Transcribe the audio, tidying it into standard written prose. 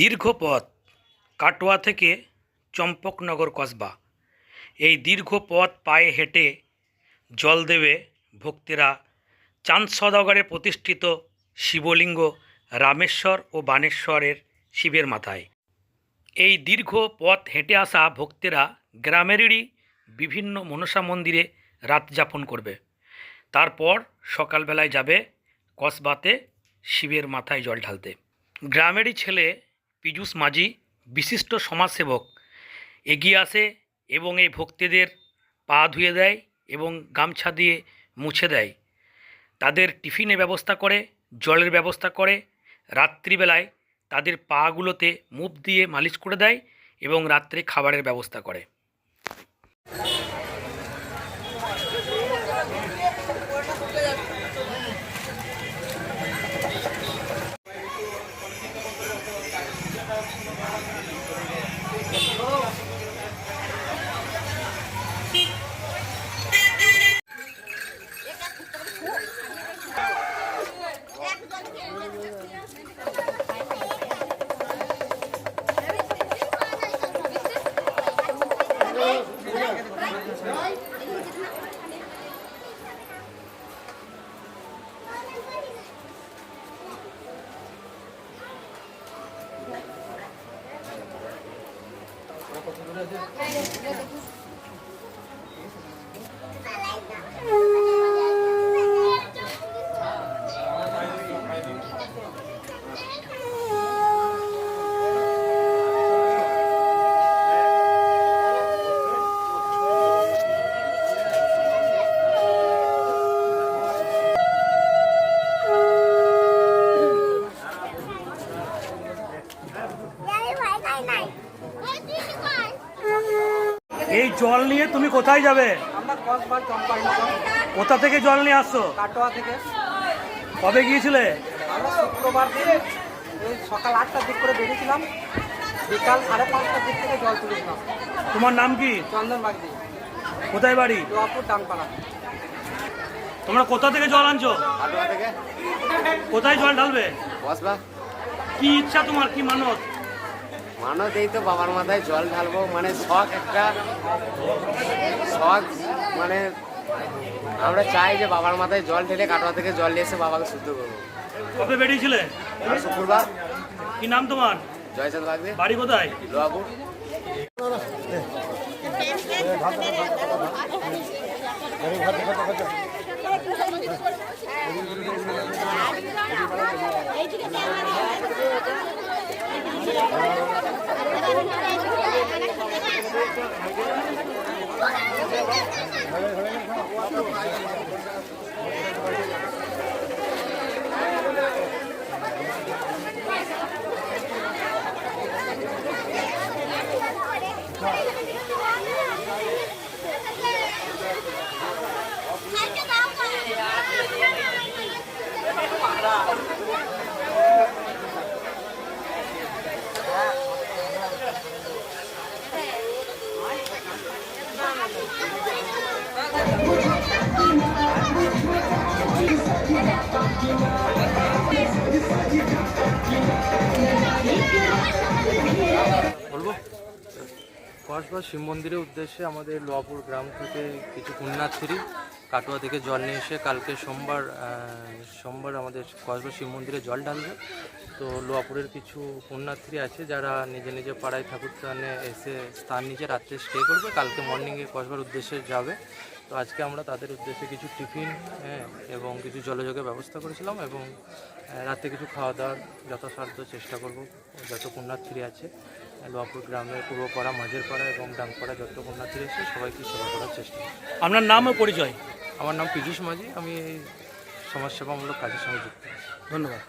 দীর্ঘ পথ কাটোয়া থেকে চম্পকনগর কসবা। এই দীর্ঘ পথ পায়ে হেঁটে জল দেবে ভক্তেরা চাঁদ সওদাগরে প্রতিষ্ঠিত শিবলিঙ্গ রামেশ্বর ও বানেশ্বরের শিবের মাথায়। এই দীর্ঘ পথ হেঁটে আসা ভক্তেরা গ্রামেরই বিভিন্ন মনসা মন্দিরে রাত যাপন করবে। তারপর সকালবেলায় যাবে কসবাতে শিবের মাথায় জল ঢালতে। গ্রামেরই ছেলে পীযূষ মাঝি বিশিষ্ট সমাজসেবক এগিয়ে আসে এবং এই ভক্তদের পা ধুয়ে দেয় এবং গামছা দিয়ে মুছে দেয়। তাদের টিফিনের ব্যবস্থা করে, জলের ব্যবস্থা করে, রাত্রিবেলায় তাদের পাগুলোতে মুভ দিয়ে মালিশ করে দেয় এবং রাত্রে খাবারের ব্যবস্থা করে। এই জল নিয়ে তুমি কোথায় যাবে? আমরা কসবা চম্পকনগর। কোথা থেকে জল নিয়ে আসছো? কাটোয়া থেকে। কবে গিয়েছিলে? আমরা শুক্রবার দিন এই সকাল 8টার দিক করে বেরিয়েছিলাম, বিকাল 5:30টার দিক থেকে জল তুলেছিলাম। তোমার নাম কি? চন্দন বাগদি। কোথায় বাড়ি? লোহাপুর ডানপাড়া। তোমরা কোথা থেকে জল আনছো? কাটোয়া থেকে। কোথায় জল ঢালবে? কসবা। কি ইচ্ছা তোমার, কি মানত? মানত এই তো বাবার মাথায় জল ঢালবো, মানে শখ একটা শখ, মানে আমরা চাই যে বাবার মাথায় জল ঢেলে কাটোয়া থেকে জল নিয়ে এসে বাবাকে শুদ্ধ করবো। কবে বেরিয়েছিলে? আর শুক্রবার। কি নাম তোমার? জয়চাঁদ বাগদি। বাড়ি কোথায়? লোহাপুর। বলবো, কসবা শিব মন্দিরের উদ্দেশ্যে আমাদের লোহাপুর গ্রাম থেকে কিছু পুণ্যার্থী কাটোয়া থেকে জল নিয়ে এসে কালকে সোমবার আমাদের কসবা শিব মন্দিরে জল ঢালবে। তো লোহাপুরের কিছু পুণ্যার্থী আছে যারা নিজে নিজে পাড়ায় ঠাকুর স্থানে এসে স্থান নিচে রাত্রে স্টে করবে, কালকে মর্নিংয়ে কসবার উদ্দেশ্যে যাবে। তো আজকে আমরা তাদের উদ্দেশ্যে কিছু টিফিন এবং কিছু জলযোগের ব্যবস্থা করেছিলাম এবং রাতে কিছু খাওয়া দাওয়ার যথাসাধ্য চেষ্টা করব। যত পুণ্যার্থী আছে লোহাপুর গ্রামের পূর্বপাড়া, মাঝের পাড়া এবং ডানপাড়া যত পুণ্যার্থী আছে সবাইকে সেবা করার চেষ্টা করব। আপনার নাম ও পরিচয়? আমার নাম পীযূষ মাঝি, আমি এই সমাজসেবামূলক কাজের সঙ্গে যুক্ত আছি। ধন্যবাদ।